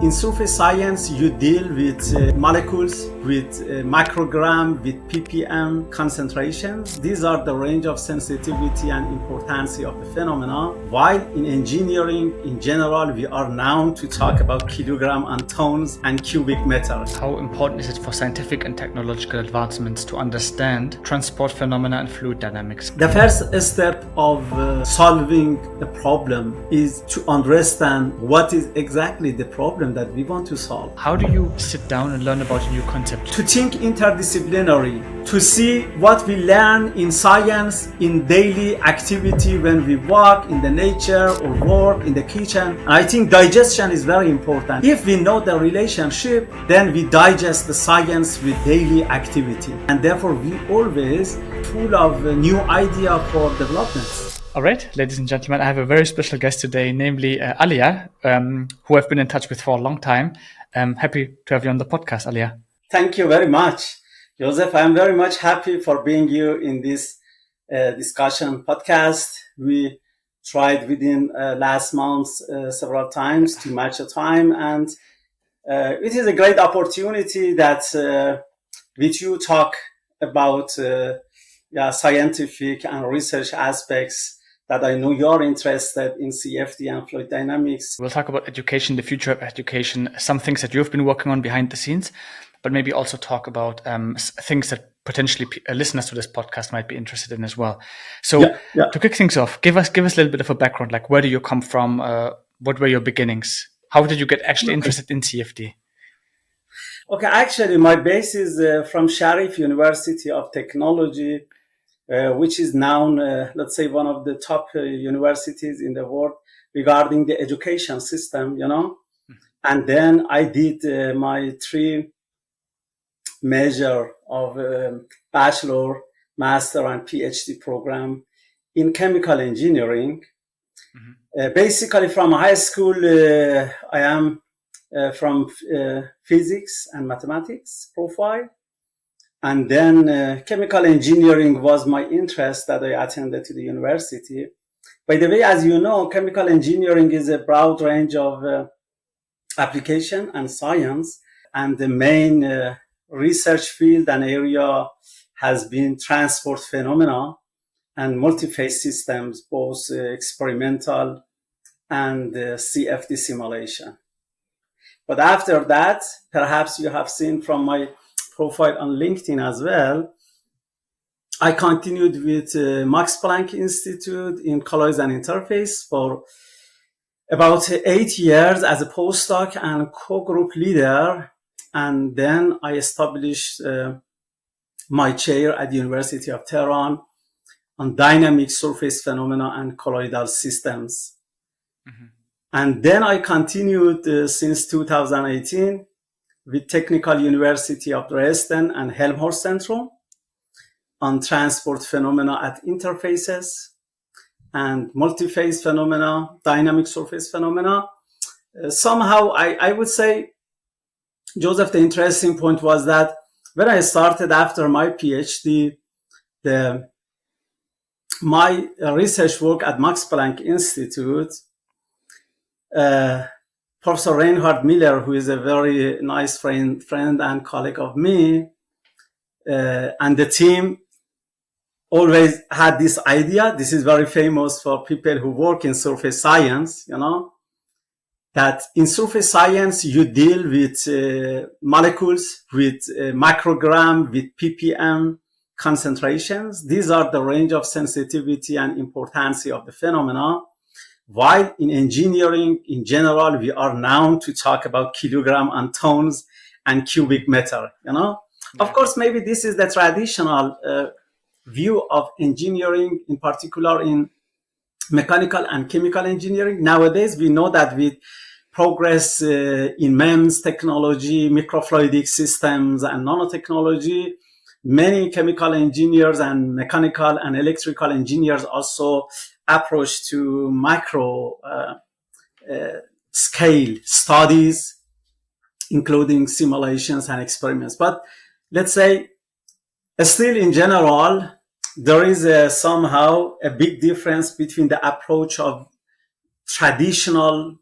In surface science, you deal with molecules, with microgram, with ppm concentrations. These are the range of sensitivity and importance of the phenomena. While in engineering, in general, we are known to talk about kilogram and tons and cubic meters. How important is it for scientific and technological advancements to understand transport phenomena and fluid dynamics? The first step of solving a problem is to understand what is exactly the problem that we want to solve. How do you sit down and learn about a new concept? To think interdisciplinary, to see what we learn in science, in daily activity when we walk in the nature or work in the kitchen. I think digestion is very important. If we know the relationship, then we digest the science with daily activity. And therefore we always full of new idea for developments. All right, ladies and gentlemen, I have a very special guest today, namely Aliyar, who I've been in touch with for a long time. I'm happy to have you on the podcast, Aliyar. Thank you very much, Jousef. I'm very much happy for being here in this discussion podcast. We tried within last month several times to match a time, and it is a great opportunity that with you talk about scientific and research aspects that I know you're interested in CFD and fluid dynamics. We'll talk about education, the future of education, some things that you've been working on behind the scenes, but maybe also talk about things that potentially listeners to this podcast might be interested in as well. So to kick things off, give us a little bit of a background, like where do you come from? What were your beginnings? How did you get actually interested in CFD? Okay, actually my base is from Sharif University of Technology, which is now, let's say, one of the top universities in the world regarding the education system, you know. And then I did my 3 major of bachelor, master, and Ph.D. program in chemical engineering. Basically, from high school, I am from physics and mathematics profile. And then chemical engineering was my interest that I attended to the university. By the way, as you know, chemical engineering is a broad range of application and science. And the main research field and area has been transport phenomena and multiphase systems, both experimental and CFD simulation. But after that, perhaps you have seen from my profile on LinkedIn as well, I continued with Max Planck Institute in Colloids and Interfaces for about 8 years as a postdoc and co-group leader. And then I established my chair at the University of Tehran on dynamic surface phenomena and colloidal systems. And then I continued since 2018 with Technical University of Dresden and Helmholtz Center on transport phenomena at interfaces and multiphase phenomena, dynamic surface phenomena. Somehow, I would say, Jousef, the interesting point was that when I started after my PhD, my research work at Max Planck Institute, Professor Reinhard Miller, who is a very nice friend and colleague of me, and the team always had this idea. This is very famous for people who work in surface science, you know, that in surface science, you deal with molecules, with microgram, with ppm concentrations. These are the range of sensitivity and importance of the phenomena. While in engineering, in general, we are known to talk about kilogram and tons and cubic meter, you know. Of course, maybe this is the traditional view of engineering, in particular in mechanical and chemical engineering. Nowadays, we know that with progress in MEMS technology, microfluidic systems, and nanotechnology, many chemical engineers and mechanical and electrical engineers also approach to micro scale studies, including simulations and experiments. But let's say, still in general, there is somehow a big difference between the approach of traditional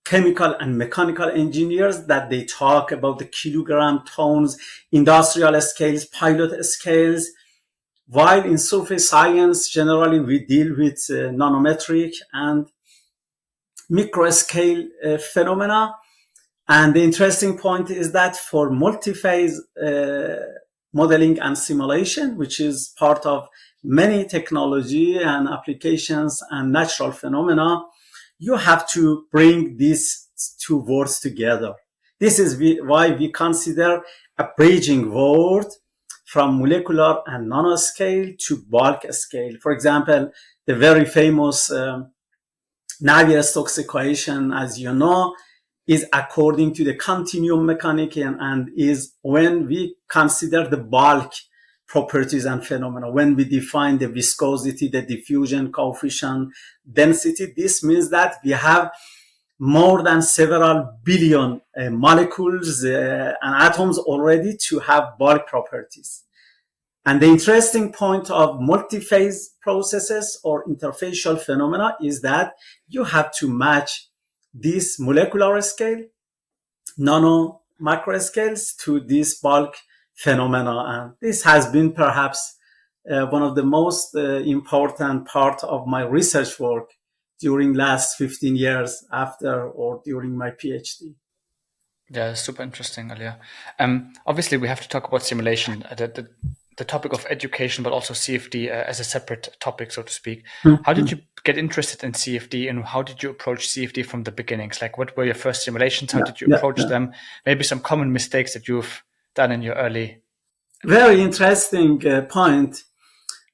chemical and mechanical engineers that they talk about the kilogram, tons, industrial scales, pilot scales, while in surface science, generally we deal with nanometric and microscale phenomena. And the interesting point is that for multiphase modeling and simulation, which is part of many technology and applications and natural phenomena, you have to bring these two words together. This is why we consider a bridging word from molecular and nanoscale to bulk scale. For example, the very famous Navier-Stokes equation, as you know, is according to the continuum mechanics and is when we consider the bulk properties and phenomena. When we define the viscosity, the diffusion coefficient, density, this means that we have more than several billion molecules and atoms already to have bulk properties. And the interesting point of multiphase processes or interfacial phenomena is that you have to match this molecular scale, nano macro scales to this bulk phenomena. And this has been perhaps one of the most important part of my research work during last 15 years after or during my PhD. Yeah, super interesting, Aliyar. Obviously, we have to talk about simulation, the topic of education, but also CFD as a separate topic, so to speak. Mm-hmm. How did you get interested in CFD, and how did you approach CFD from the beginnings? Like, what were your first simulations? How did you approach them? Maybe some common mistakes that you've done in your early. Very interesting point,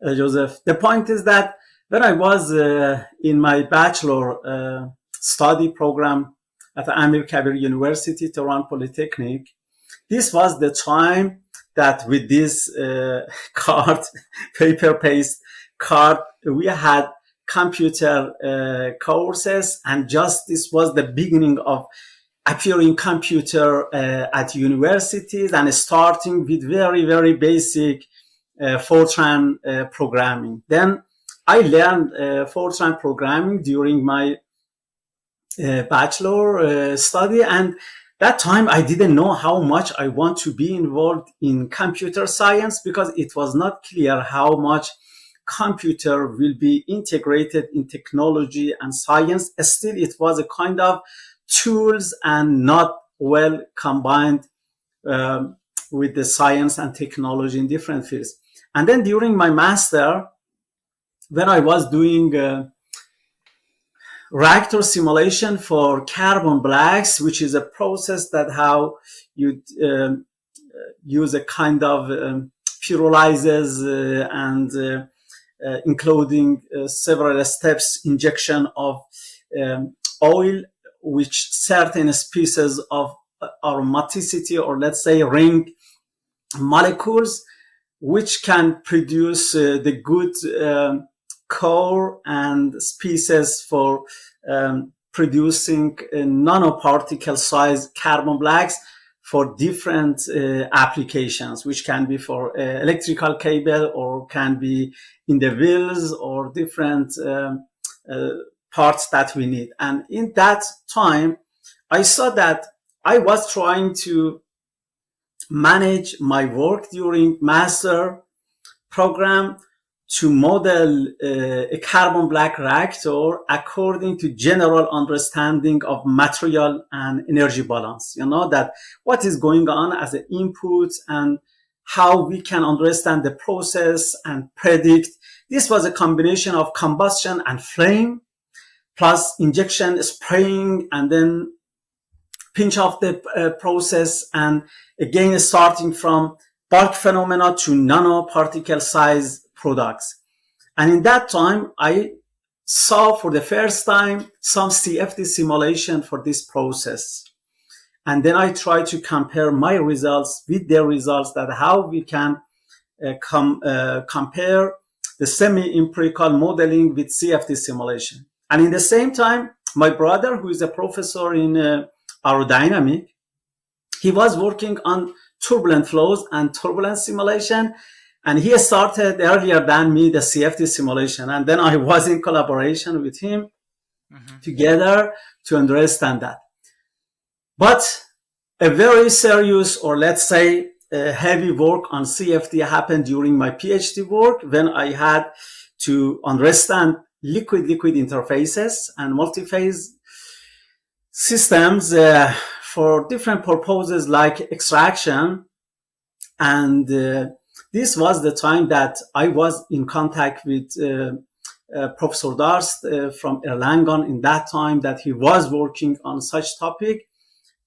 Jousef. The point is that when I was in my bachelor study program at the Amir Kabir University, Tehran Polytechnic, this was the time that with this card, paper-based card, we had computer courses, and just this was the beginning of appearing computer at universities and starting with very, very basic Fortran programming. Then I learned Fortran programming during my bachelor study, and that time I didn't know how much I want to be involved in computer science because it was not clear how much computer will be integrated in technology and science. Still, it was a kind of tools and not well combined with the science and technology in different fields. And then during my master, when I was doing reactor simulation for carbon blacks, which is a process that how you use a kind of pyrolyzes and including several steps, injection of oil, which certain species of aromaticity, or let's say ring molecules, which can produce the good core and species for producing nanoparticle size carbon blacks for different applications, which can be for electrical cable or can be in the wheels or different parts that we need. And in that time, I saw that I was trying to manage my work during master program to model a carbon black reactor according to general understanding of material and energy balance. You know, that what is going on as an input and how we can understand the process and predict. This was a combination of combustion and flame plus injection, spraying, and then pinch off the process, and again starting from bulk phenomena to nanoparticle size products. And in that time, I saw for the first time some CFD simulation for this process. And then I tried to compare my results with their results, that how we can compare the semi-empirical modeling with CFD simulation. And in the same time, my brother, who is a professor in aerodynamics, he was working on turbulent flows and turbulence simulation. And he started earlier than me the CFD simulation. And then I was in collaboration with him. together to understand that. But a very serious, or let's say heavy work on CFD happened during my PhD work, when I had to understand liquid-liquid interfaces and multiphase systems for different purposes like extraction. And this was the time that I was in contact with Professor Darst from Erlangen in that time, that he was working on such topic,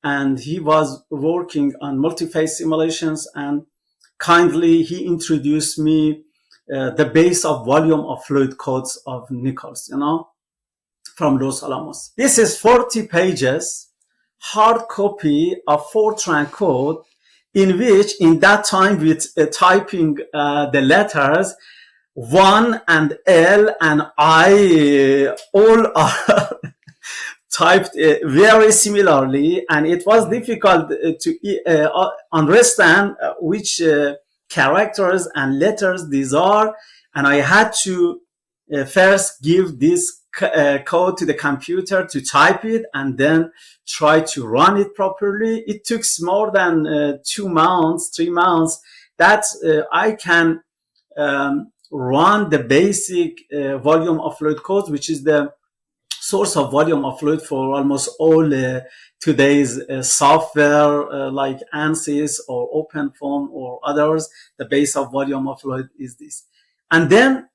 and he was working on multiphase simulations, and kindly he introduced me the base of volume of fluid codes of Nichols, from Los Alamos. This is 40 pages, hard copy of Fortran code, in which in that time with typing the letters, 1 and L and I all are typed very similarly, and it was difficult to understand which characters and letters these are, and I had to first give this code to the computer to type it and then try to run it properly. It took more than 2 months, 3 months, that I can run the basic volume of fluid codes, which is the source of volume of fluid for almost all today's software like ANSYS or OpenFOAM or others. The base of volume of fluid is this. And then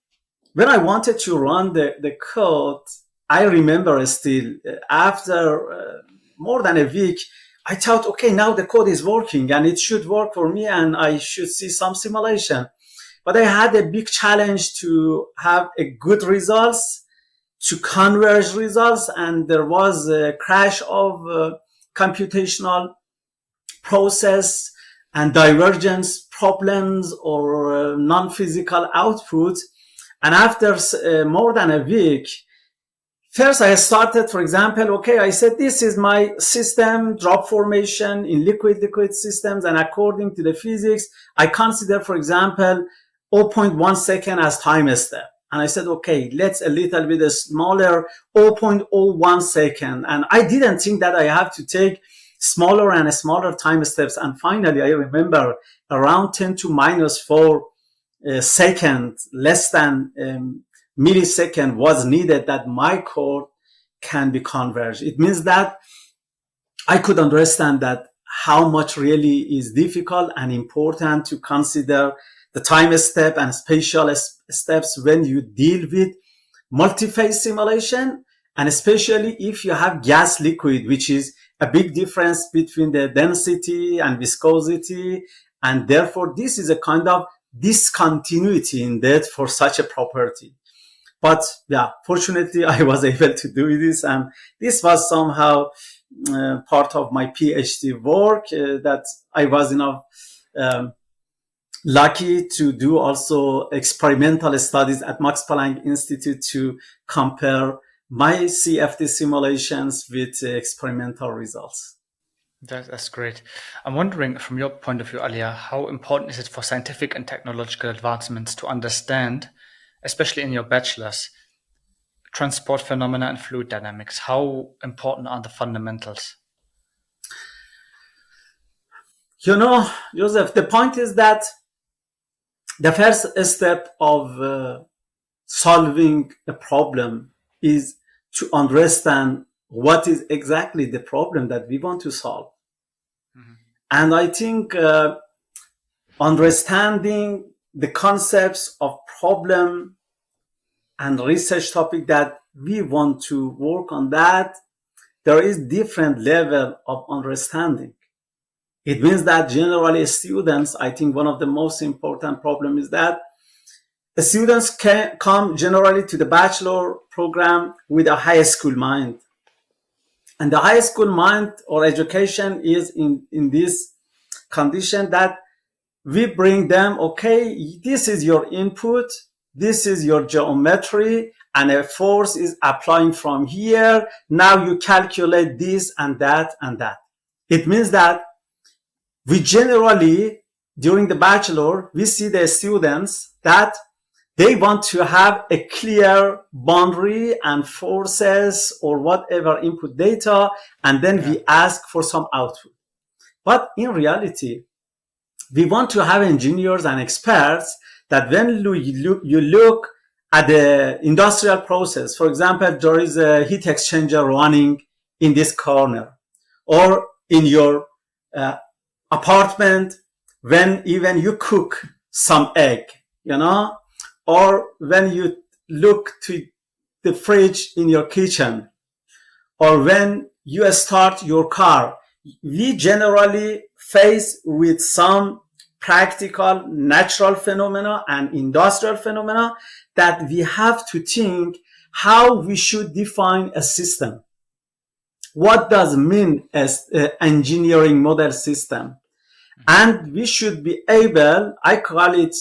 when I wanted to run the code, I remember still after more than a week, I thought, okay, now the code is working and it should work for me and I should see some simulation. But I had a big challenge to have a good results, to converge results, and there was a crash of computational process and divergence problems or non-physical output. And after more than a week, first I started, for example, okay, I said, this is my system, drop formation in liquid-liquid systems, and according to the physics, I consider, for example, 0.1 second as time step. And I said, okay, let's a little bit smaller, 0.01 second. And I didn't think that I have to take smaller and smaller time steps. And finally, I remember around 10 to minus 4 seconds, less than millisecond was needed that my code can be converged. It means that I could understand that how much really is difficult and important to consider the time step and spatial steps when you deal with multiphase simulation, and especially if you have gas liquid, which is a big difference between the density and viscosity, and therefore this is a kind of discontinuity in that for such a property. But yeah, fortunately I was able to do this, and this was somehow part of my PhD work that I was lucky to do also experimental studies at Max Planck Institute to compare my CFD simulations with experimental results. That's great. I'm wondering, from your point of view, Aliyar, how important is it for scientific and technological advancements to understand, especially in your bachelor's, transport phenomena and fluid dynamics? How important are the fundamentals? Jousef, the point is that the first step of solving a problem is to understand what is exactly the problem that we want to solve. Mm-hmm. And I think understanding the concepts of problem and research topic that we want to work on, that there is different level of understanding. It means that generally students, I think one of the most important problem is that the students can come generally to the bachelor program with a high school mind. And the high school mind or education is in this condition that we bring them, okay, this is your input, this is your geometry, and a force is applying from here. Now you calculate this and that and that. It means that we generally, during the bachelor, we see the students that They want to have a clear boundary and forces or whatever input data, and then we ask for some output. But in reality, we want to have engineers and experts that when you look at the industrial process, for example, there is a heat exchanger running in this corner, or in your apartment, when even you cook some egg, or when you look to the fridge in your kitchen, or when you start your car, we generally face with some practical natural phenomena and industrial phenomena that we have to think how we should define a system. What does mean as engineering model system? And we should be able, I call it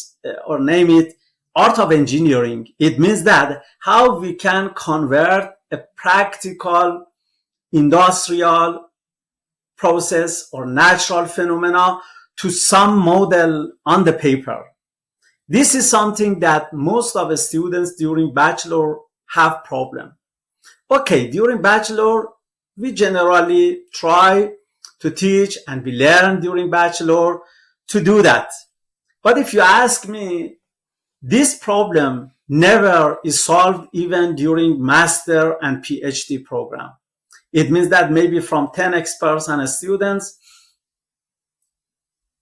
or name it art of engineering. It means that how we can convert a practical industrial process or natural phenomena to some model on the paper. This is something that most of the students during bachelor have problem. Okay, during bachelor, we generally try to teach and we learn during bachelor to do that. But if you ask me, this problem never is solved even during master and PhD program. It means that maybe from 10 experts and students,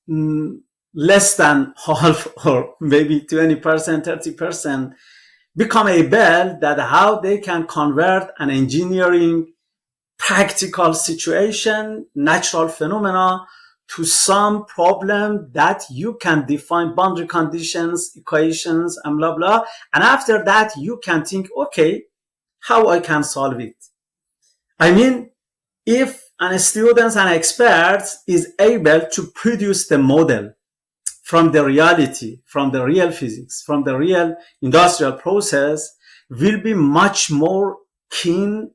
less than half or maybe 20%, 30% become able that how they can convert an engineering practical situation, natural phenomena, to some problem that you can define boundary conditions, equations, and blah, blah. And after that, you can think, okay, how I can solve it. I mean, if students and experts is able to produce the model from the reality, from the real physics, from the real industrial process, will be much more keen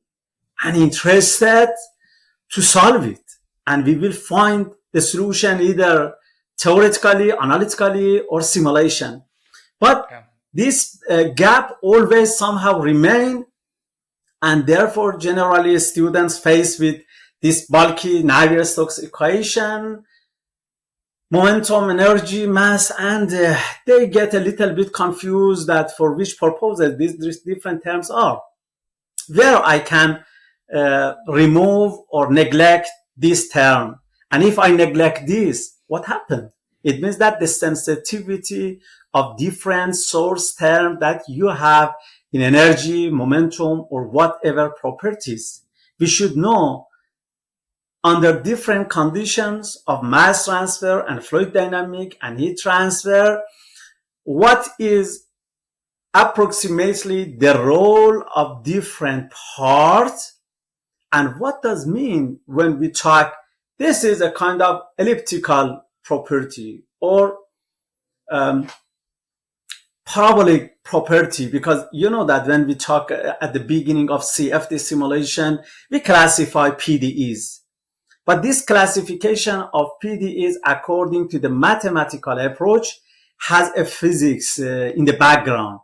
and interested to solve it. And we will find the solution either theoretically, analytically, or simulation. But this gap always somehow remain, and therefore generally students face with this bulky Navier-Stokes equation, momentum, energy, mass, and they get a little bit confused that for which purposes these different terms are. Where I can remove or neglect this term. And if I neglect this, what happened? It means that the sensitivity of different source term that you have in energy, momentum, or whatever properties, we should know under different conditions of mass transfer and fluid dynamic and heat transfer, what is approximately the role of different parts, and what does mean when we talk this is a kind of elliptical property or parabolic property, because you know that when we talk at the beginning of CFD simulation, we classify PDEs. But this classification of PDEs according to the mathematical approach has a physics in the background.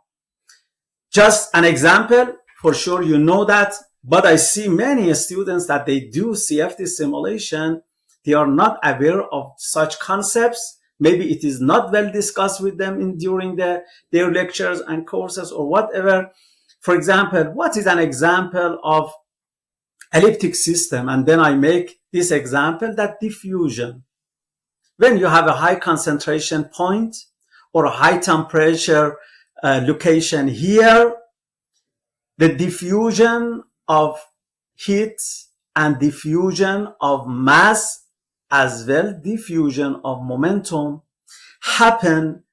Just an example, for sure you know that, but I see many students that they do CFD simulation, they are not aware of such concepts. Maybe it is not well discussed with them during their lectures and courses or whatever. For example, what is an example of elliptic system? And then I make this example, that diffusion. When you have a high concentration point or a high temperature location here, the diffusion of heat and diffusion of mass as well diffusion of momentum happen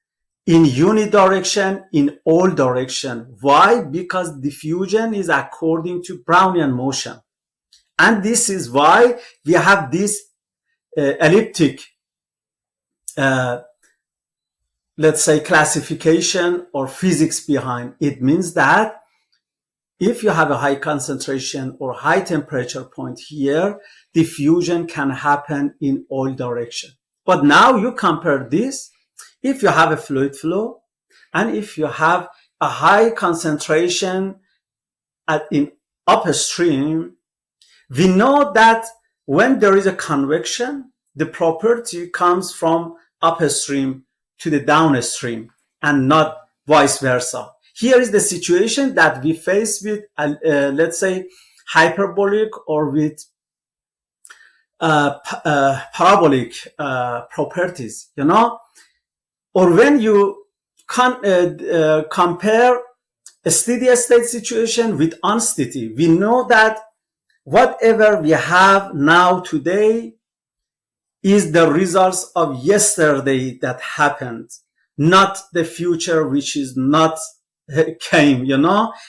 in unidirection in all direction. Why? Because diffusion is according to Brownian motion. And this is why we have this elliptic, let's say, classification or physics behind. It means that if you have a high concentration or high temperature point here, diffusion can happen in all directions. But now you compare this. If you have a fluid flow and if you have a high concentration in upstream, we know that when there is a convection, the property comes from upstream to the downstream and not vice versa. Here is the situation that we face with, let's say, hyperbolic or with parabolic properties, or when you compare a steady state situation with unsteady, we know that whatever we have now today is the results of yesterday that happened, not the future which is not came,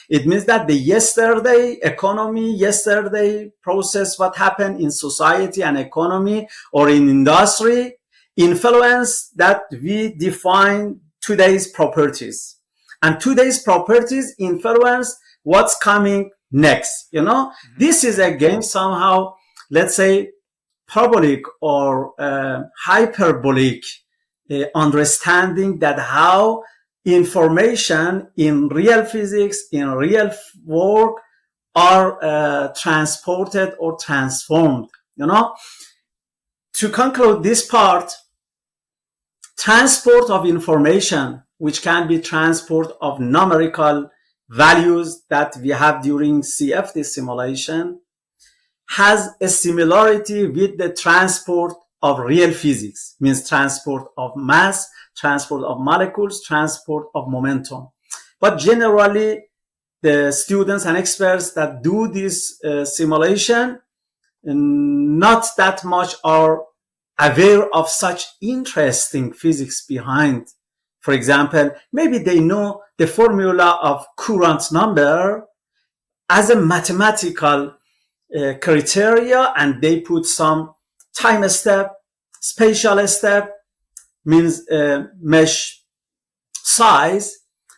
It means that the yesterday economy, yesterday process, what happened in society and economy or in industry influence that we define today's properties. And today's properties influence what's coming next, This is again somehow, let's say, parabolic or hyperbolic understanding that how information in real physics, in real work are transported or transformed, To conclude this part, transport of information, which can be transport of numerical values that we have during CFD simulation, has a similarity with the transport of real physics, means transport of mass, transport of molecules, transport of momentum. But generally, the students and experts that do this simulation not that much are aware of such interesting physics behind. For example, maybe they know the formula of Courant number as a mathematical criteria, and they put some time step, spatial step, means mesh size,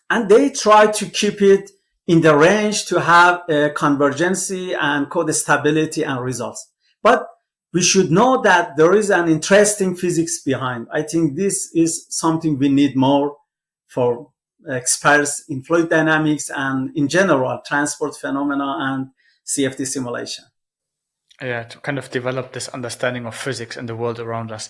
and they try to keep it in the range to have convergency and code stability and results. But we should know that there is an interesting physics behind. I think this is something we need more for experts in fluid dynamics and in general transport phenomena and CFD simulation. Yeah, to kind of develop this understanding of physics and the world around us.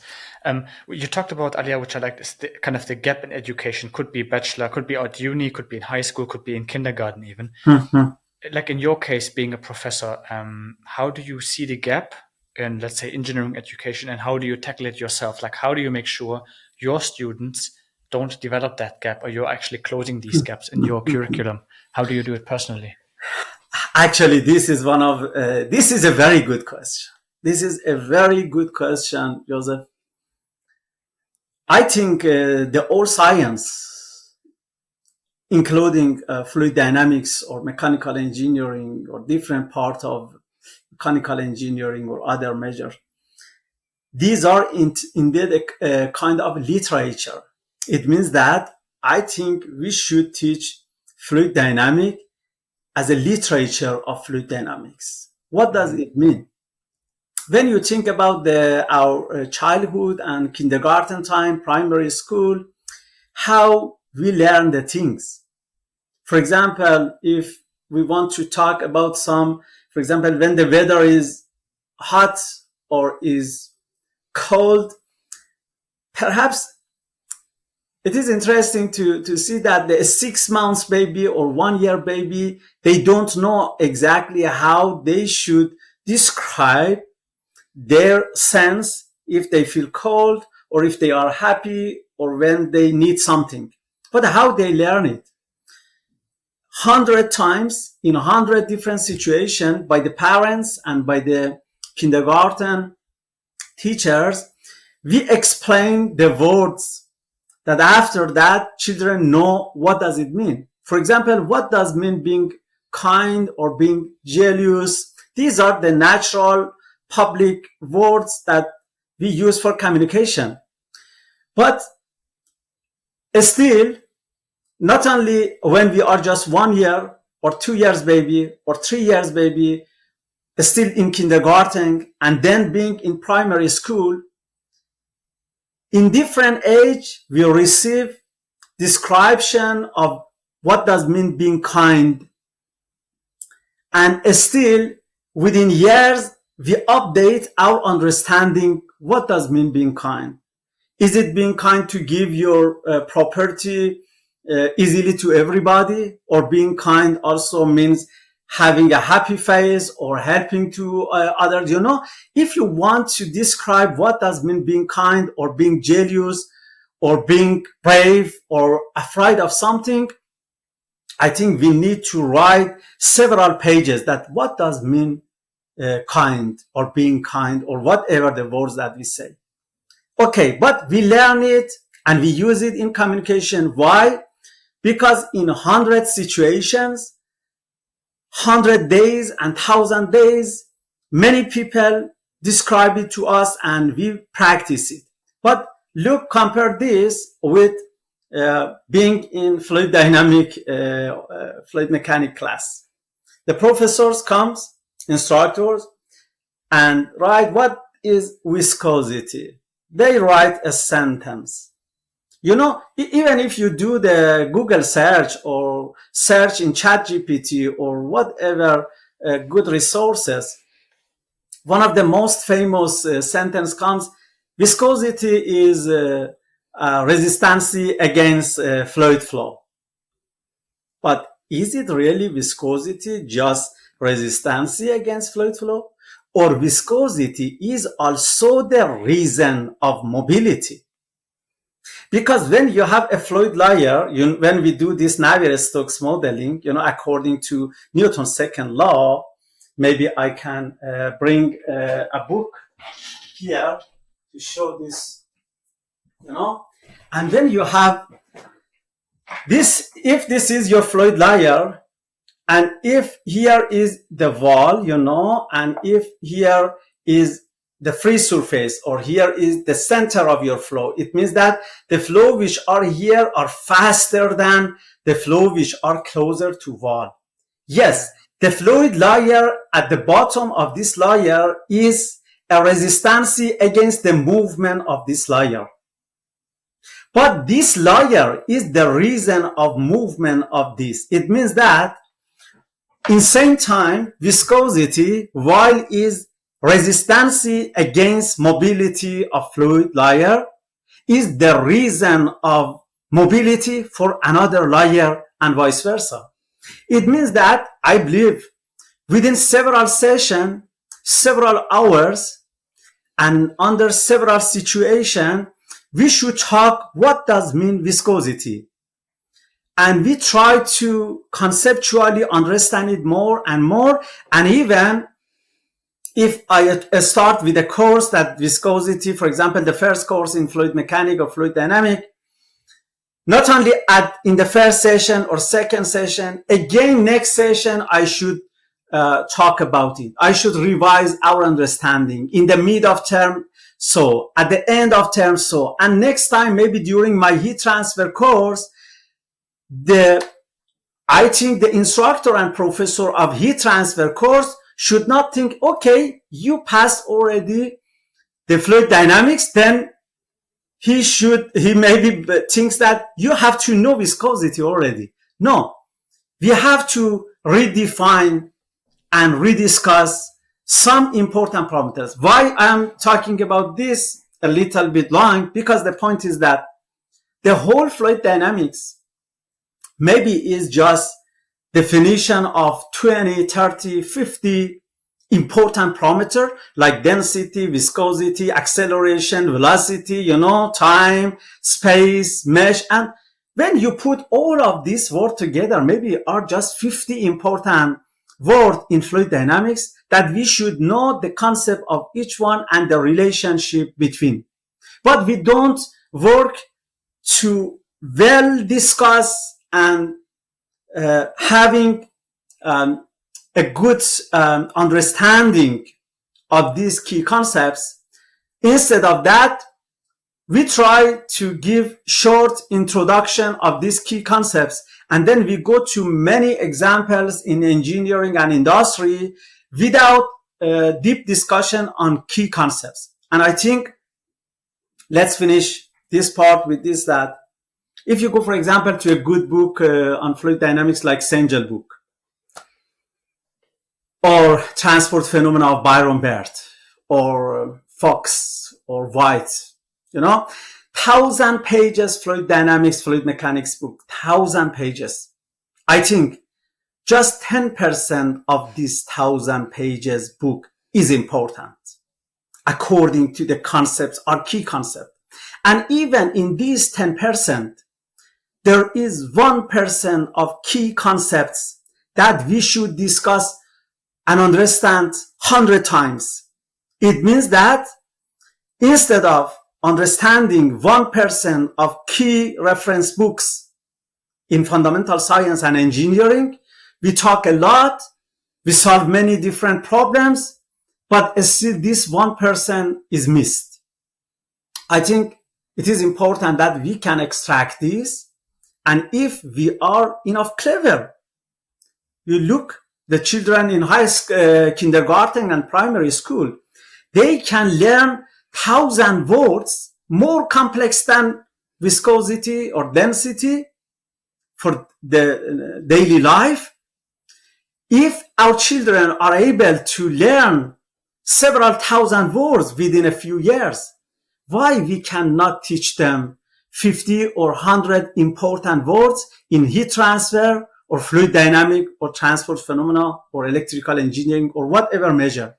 You talked about, Aliyar, which I like, is the gap in education. Could be bachelor, could be at uni, could be in high school, could be in kindergarten even. Mm-hmm. Like in your case, being a professor, how do you see the gap in, let's say, engineering education, and how do you tackle it yourself? Like, how do you make sure your students don't develop that gap, or you're actually closing these gaps in your curriculum? How do you do it personally? Actually, this is a very good question. This is a very good question, Jousef. I think the whole science, including fluid dynamics or mechanical engineering or different part of mechanical engineering or other measures, these are indeed a kind of literature. It means that I think we should teach fluid dynamics as a literature of fluid dynamics. What does it mean? When you think about our childhood and kindergarten time, primary school, how we learn the things. For example, if we want to talk about for example, when the weather is hot or is cold, perhaps it is interesting to see that the 6 months baby or 1 year baby, they don't know exactly how they should describe their sense if they feel cold or if they are happy or when they need something. But how they learn it? 100 times in 100 different situations by the parents and by the kindergarten teachers, we explain the words that after that children know what does it mean. For example, what does mean being kind or being jealous? These are the natural public words that we use for communication. But still, not only when we are just 1 year or 2 years baby or 3 years baby, still in kindergarten and then being in primary school, in different age, we receive description of what does mean being kind. And still, within years, we update our understanding what does mean being kind. Is it being kind to give your property easily to everybody? Or being kind also means having a happy face or helping to others? You know, if you want to describe what does mean being kind or being jealous or being brave or afraid of something, I think we need to write several pages that what does mean kind or being kind or whatever the words that we say. Okay, but we learn it and we use it in communication. Why? Because in 100 situations, 100 days and 1,000 days, many people describe it to us and we practice it. But look, compare this with being in fluid dynamic, fluid mechanic class. The professors comes, instructors, and write what is viscosity. They write a sentence. You know, even if you do the Google search or search in ChatGPT or whatever good resources, one of the most famous sentence comes, viscosity is resistance against fluid flow. But is it really viscosity just resistance against fluid flow? Or viscosity is also the reason of mobility? Because when you have a fluid layer, when we do this Navier-Stokes modeling, you know, according to Newton's second law, maybe I can bring a book here to show this, you know. And then you have this, if this is your fluid layer, and if here is the wall, you know, and if here is the free surface, or here is the center of your flow, it means that the flow which are here are faster than the flow which are closer to wall. Yes, the fluid layer at the bottom of this layer is a resistance against the movement of this layer. But this layer is the reason of movement of this. It means that in same time, viscosity, while is resistance against mobility of fluid layer, is the reason of mobility for another layer and vice versa. It means that I believe within several sessions, several hours, and under several situations, we should talk what does mean viscosity. And we try to conceptually understand it more and more. And even if I start with a course that viscosity, for example, the first course in fluid mechanics or fluid dynamics, not only in the first session or second session, again, next session, I should talk about it. I should revise our understanding in the mid of term. So at the end of term, so, and next time, maybe during my heat transfer course, I think the instructor and professor of heat transfer course should not think, okay, you passed already the fluid dynamics, then he maybe thinks that you have to know viscosity already. No, we have to redefine and rediscuss some important parameters. Why I'm talking about this a little bit long? Because the point is that the whole fluid dynamics maybe is just definition of 20, 30, 50 important parameters like density, viscosity, acceleration, velocity, you know, time, space, mesh. And when you put all of these words together, maybe are just 50 important words in fluid dynamics that we should know the concept of each one and the relationship between. But we don't work to well discuss and having a good understanding of these key concepts. Instead of that, we try to give short introduction of these key concepts, and then we go to many examples in engineering and industry without deep discussion on key concepts. And I think let's finish this part with this, that If you go, for example, to a good book on fluid dynamics like Sengel book, or Transport Phenomena of Byron Baird, or Fox, or White, 1,000 pages fluid dynamics, fluid mechanics book, 1,000 pages. I think just 10% of this 1,000 pages book is important according to the concepts or key concept. And even in these 10%, there is 1% of key concepts that we should discuss and understand 100 times. It means that instead of understanding 1% of key reference books in fundamental science and engineering, we talk a lot, we solve many different problems, but still this 1% is missed. I think it is important that we can extract this, and if we are enough clever, you look the children in kindergarten and primary school, they can learn 1,000 words more complex than viscosity or density for the daily life. If our children are able to learn several thousand words within a few years, why we cannot teach them 50 or 100 important words in heat transfer or fluid dynamic or transport phenomena or electrical engineering or whatever measure?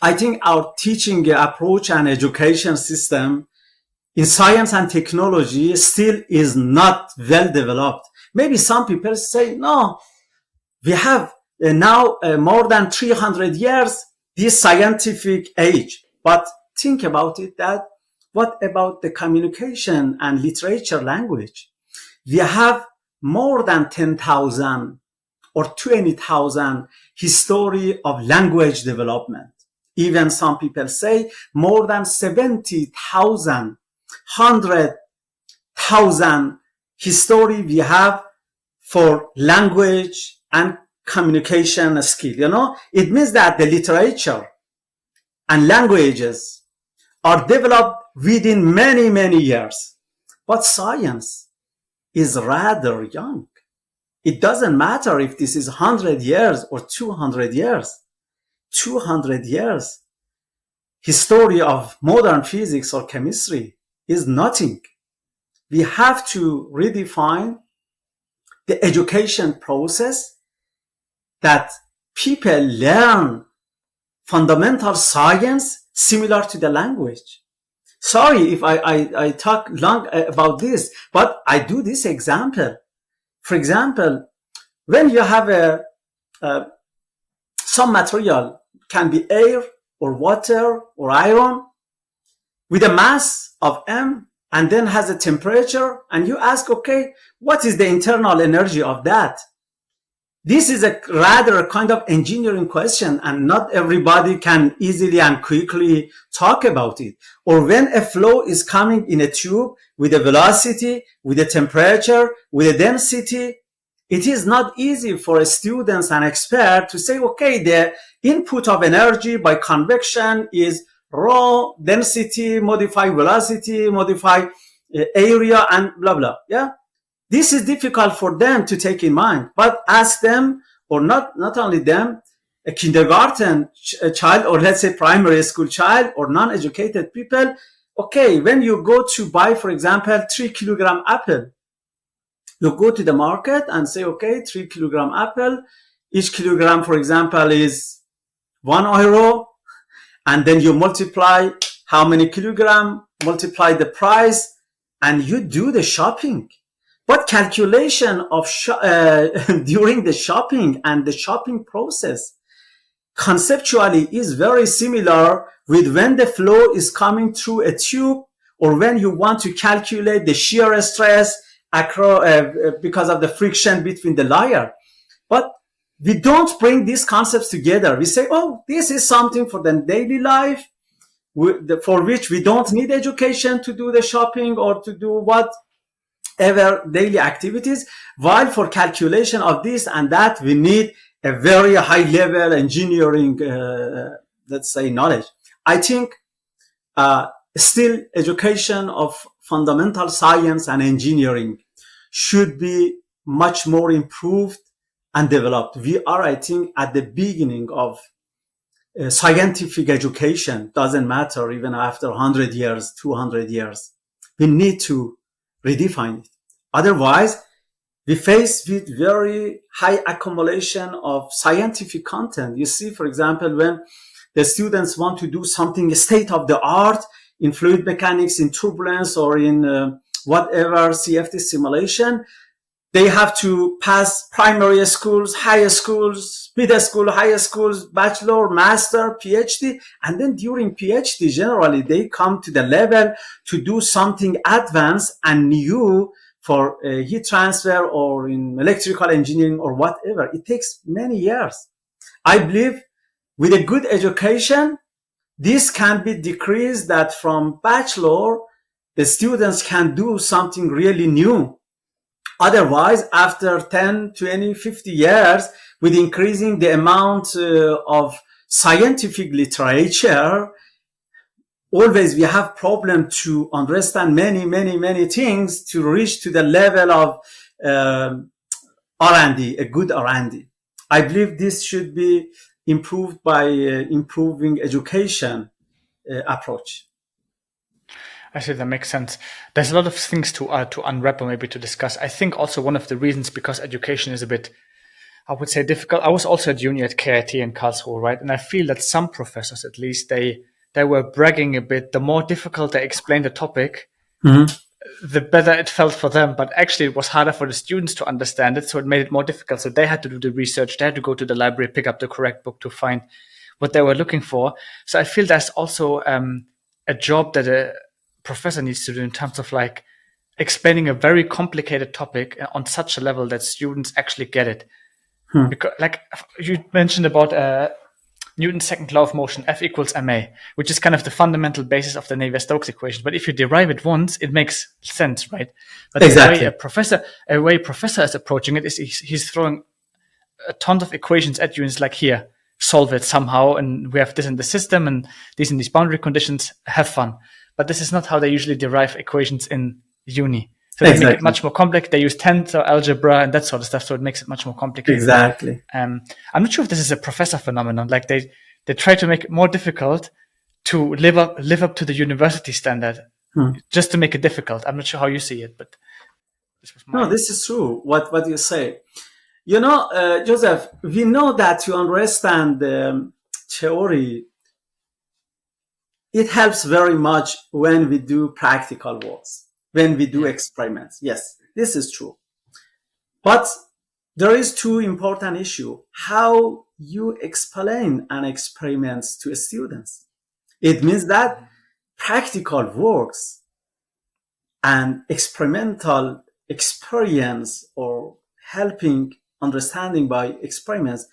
I think our teaching approach and education system in science and technology still is not well developed. Maybe some people say, no, we have now more than 300 years this scientific age. But think about it, that what about the communication and literature language? We have more than 10,000 or 20,000 history of language development. Even some people say more than 70,000, 100,000 history we have for language and communication skill. It means that the literature and languages are developed within many, many years. But science is rather young. It doesn't matter if this is 100 years or 200 years. 200 years. History of modern physics or chemistry is nothing. We have to redefine the education process that people learn fundamental science similar to the language. Sorry if I talk long about this, but I do this example. For example, when you have some material, can be air or water or iron, with a mass of m and then has a temperature, and you ask, okay, what is the internal energy of that? This is a rather kind of engineering question, and not everybody can easily and quickly talk about it. Or when a flow is coming in a tube with a velocity, with a temperature, with a density, it is not easy for students and experts to say, okay, the input of energy by convection is rho, density, modify velocity, modify area, and blah, blah. Yeah. This is difficult for them to take in mind, but ask them, or not only them, a kindergarten child, or let's say primary school child, or non-educated people. Okay, when you go to buy, for example, 3 kilogram apple, you go to the market and say, okay, 3 kilogram apple, each kilogram, for example, is €1, and then you multiply how many kilogram, multiply the price, and you do the shopping. But calculation of during the shopping and the shopping process conceptually is very similar with when the flow is coming through a tube, or when you want to calculate the shear stress because of the friction between the layer. But we don't bring these concepts together. We say, oh, this is something for the daily life, for which we don't need education to do the shopping or to do whatever daily activities, while for calculation of this and that, we need a very high level engineering, let's say, knowledge. I think still education of fundamental science and engineering should be much more improved and developed. We are, I think, at the beginning of scientific education. Doesn't matter even after 100 years, 200 years. We need to redefine it. Otherwise, we face with very high accumulation of scientific content. You see, for example, when the students want to do something state of the art in fluid mechanics, in turbulence, or in whatever CFD simulation, they have to pass primary schools, higher schools, middle school, higher schools, bachelor, master, Ph.D. And then during Ph.D., generally, they come to the level to do something advanced and new for heat transfer or in electrical engineering or whatever. It takes many years. I believe with a good education, this can be decreased, that from bachelor, the students can do something really new. Otherwise, after 10, 20, 50 years, with increasing the amount of scientific literature, always we have problem to understand many things to reach to the level of R&D, a good R&D. I believe this should be improved by improving education approach. I see, that makes sense. There's a lot of things to unwrap or maybe to discuss. I think also one of the reasons, because education is a bit, I would say, difficult. I was also a junior at KIT in Karlsruhe, right? And I feel that some professors, at least, they were bragging a bit. The more difficult they explained the topic, the better it felt for them. But actually, it was harder for the students to understand it, so it made it more difficult. So they had to do the research. They had to go to the library, pick up the correct book to find what they were looking for. So I feel there's also a job that a professor needs to do in terms of like explaining a very complicated topic on such a level that students actually get it. Because, like you mentioned about Newton's second law of motion, F equals ma, which is kind of the fundamental basis of the Navier-Stokes equation. But if you derive it once, it makes sense, right? But exactly. The way a professor is approaching it is he's throwing a ton of equations at you, and it's like, here, solve it somehow, and we have this in the system, and these boundary conditions, have fun. But this is not how they usually derive equations in uni. So they make it much more complex. They use tensor algebra and that sort of stuff, so it makes it much more complicated. Exactly. I'm not sure if this is a professor phenomenon. Like they try to make it more difficult to live up to the university standard, just to make it difficult. I'm not sure how you see it, but this is true. What you say, Jousef, we know that to understand the theory, it helps very much when we do practical works, when we do experiments. Yes, this is true. But there is two important issues. How you explain an experiment to students. It means that practical works and experimental experience or helping understanding by experiments,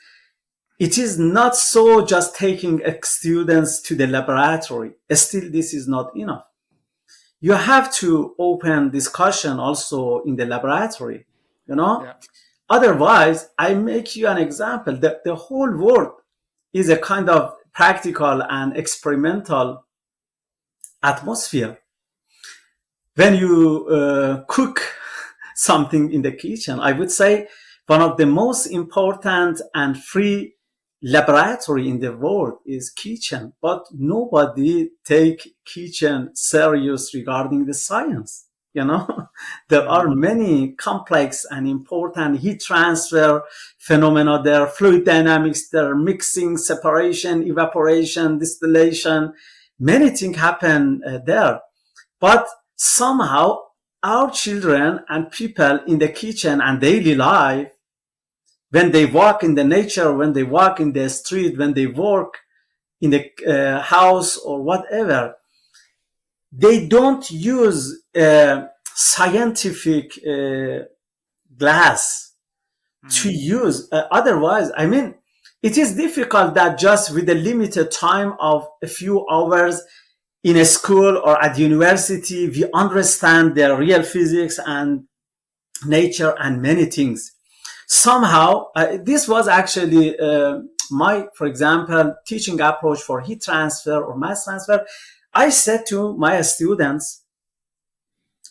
it is not so just taking students to the laboratory. Still, this is not enough. You have to open discussion also in the laboratory, Yeah. Otherwise, I make you an example. The whole world is a kind of practical and experimental atmosphere. When you cook something in the kitchen, I would say one of the most important and free laboratory in the world is kitchen, but nobody take kitchen serious regarding the science. There are many complex and important heat transfer phenomena there, fluid dynamics there, mixing, separation, evaporation, distillation. Many things happen there. But somehow our children and people in the kitchen and daily life, when they walk in the nature, when they walk in the street, when they work in the house or whatever, they don't use scientific glass to use. Otherwise, it is difficult that just with a limited time of a few hours in a school or at university, we understand the real physics and nature and many things. Somehow, this was actually my, for example, teaching approach for heat transfer or mass transfer. I said to my students,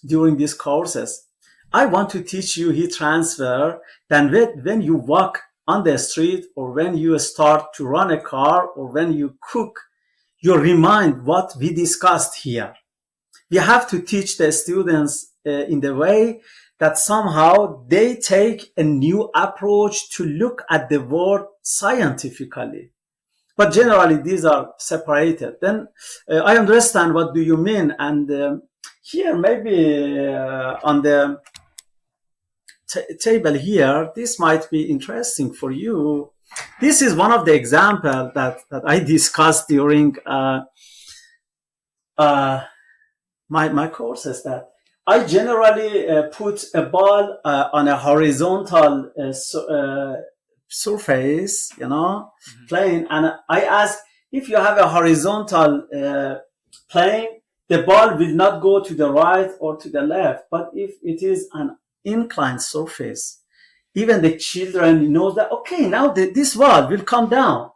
during these courses. I want to teach you heat transfer. Then when you walk on the street, or when you start to run a car, or when you cook, you remind what we discussed here. We have to teach the students in the way that somehow they take a new approach to look at the world scientifically. But generally, these are separated. Then I understand what do you mean. And here, maybe on the table here, this might be interesting for you. This is one of the examples that I discussed during my courses, that I generally put a ball on a horizontal surface, plane, and I ask, if you have a horizontal plane, the ball will not go to the right or to the left. But if it is an inclined surface, even the children know that, okay, now this ball will come down.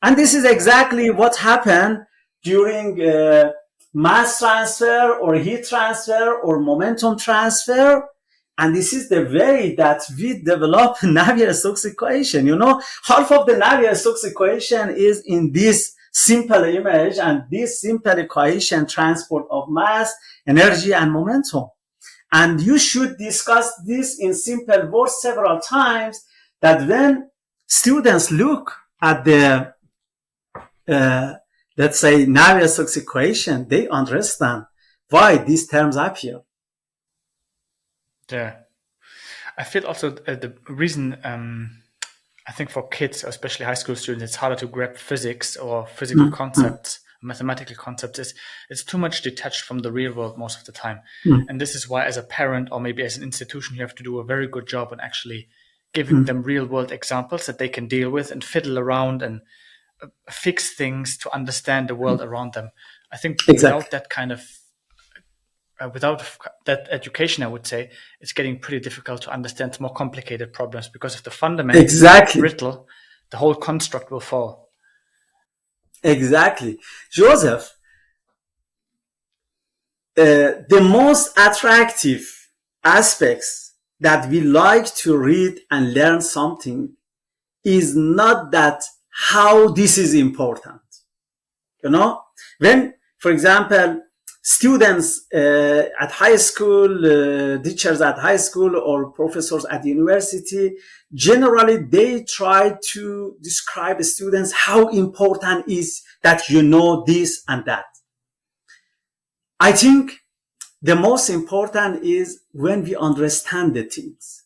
And this is exactly what happened during mass transfer or heat transfer or momentum transfer. And this is the way that we develop Navier-Stokes equation. Half of the Navier-Stokes equation is in this simple image, and this simple equation transport of mass, energy, and momentum. And you should discuss this in simple words several times, that when students look at the, let's say, Navier-Stokes equation, they understand why these terms appear. Yeah. I feel also the reason, I think for kids, especially high school students, it's harder to grab physics or physical concepts, mathematical concepts, is it's too much detached from the real world most of the time. And this is why, as a parent or maybe as an institution, you have to do a very good job on actually giving them real world examples that they can deal with and fiddle around and fix things to understand the world around them. I think without that kind of without that education, I would say it's getting pretty difficult to understand more complicated problems, because if the fundamentals are brittle, the whole construct will fall. Exactly. Jousef, the most attractive aspects that we like to read and learn something is not that how this is important. When, for example, students at high school, teachers at high school, or professors at university, generally they try to describe to students how important is that you know this and that. I think the most important is when we understand the things.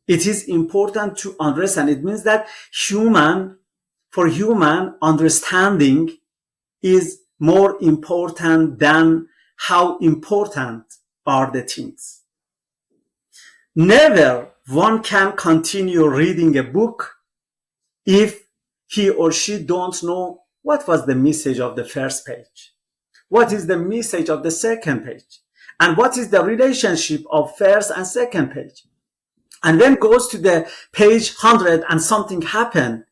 It is important to understand. It means that for human understanding is more important than how important are the things. Never one can continue reading a book if he or she don't know what was the message of the first page, what is the message of the second page, and what is the relationship of first and second page. And when goes to the page 100 and something happened,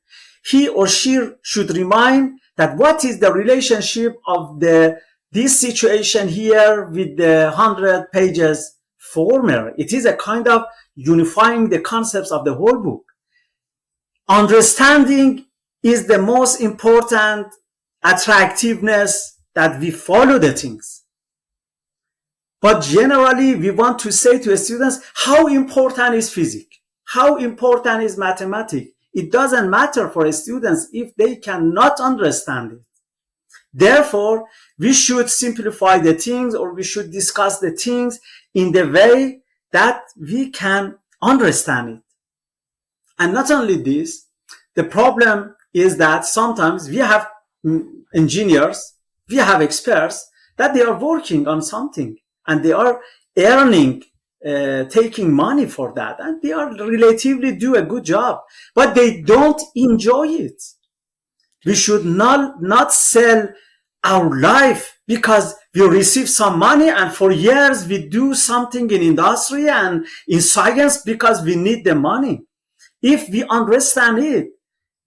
he or she should remind that what is the relationship of this situation here with the 100 pages former. It is a kind of unifying the concepts of the whole book. Understanding is the most important attractiveness that we follow the things. But generally, we want to say to students, how important is physics? How important is mathematics? It doesn't matter for students if they cannot understand it. Therefore, we should simplify the things, or we should discuss the things in the way that we can understand it. And not only this, the problem is that sometimes we have engineers, we have experts that they are working on something and they are earning, taking money for that, and they are relatively do a good job, but they don't enjoy it. We should not sell our life because we receive some money and for years we do something in industry and in science because we need the money. If we understand it,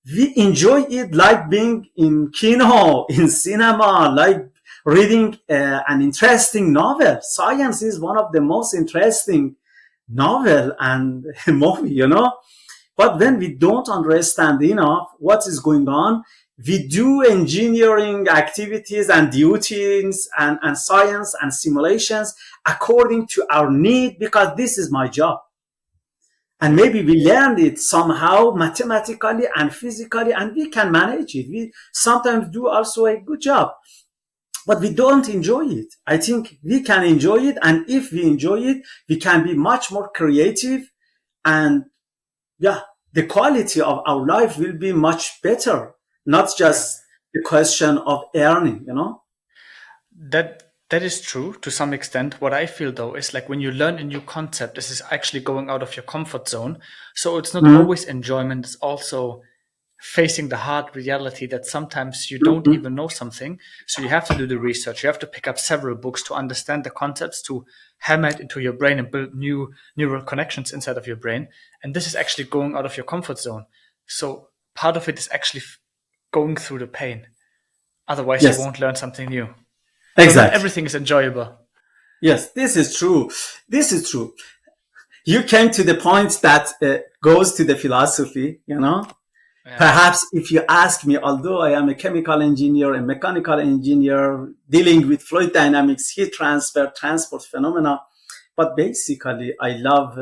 we enjoy it, like being in kino, in cinema, like reading an interesting novel. Science is one of the most interesting novel and movie, But when we don't understand enough what is going on, we do engineering activities and duties and science and simulations according to our need, because this is my job. And maybe we learned it somehow mathematically and physically, and we can manage it. We sometimes do also a good job, but we don't enjoy it. I think we can enjoy it. And if we enjoy it, we can be much more creative, and the quality of our life will be much better, not just the question of earning, That is true to some extent. What I feel though is like when you learn a new concept, this is actually going out of your comfort zone. So it's not always enjoyment, it's also facing the hard reality that sometimes you don't even know something. So you have to do the research. You have to pick up several books to understand the concepts, to hammer it into your brain and build new neural connections inside of your brain. And this is actually going out of your comfort zone. So part of it is actually going through the pain. Otherwise, you won't learn something new. Exactly. So not everything is enjoyable. Yes, this is true. You came to the point that goes to the philosophy, Yeah. Perhaps if you ask me, although I am a chemical engineer, a mechanical engineer, dealing with fluid dynamics, heat transfer, transport phenomena, but basically I love,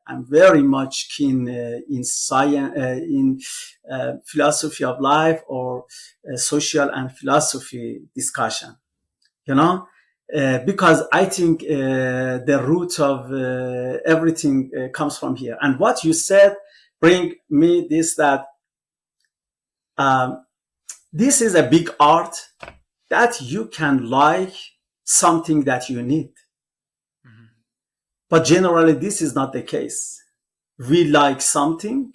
I'm very much keen in science, in philosophy of life or social and philosophy discussion, because I think the root of everything comes from here. And what you said bring me this, that this is a big art, that you can like something that you need. But generally, this is not the case. We like something,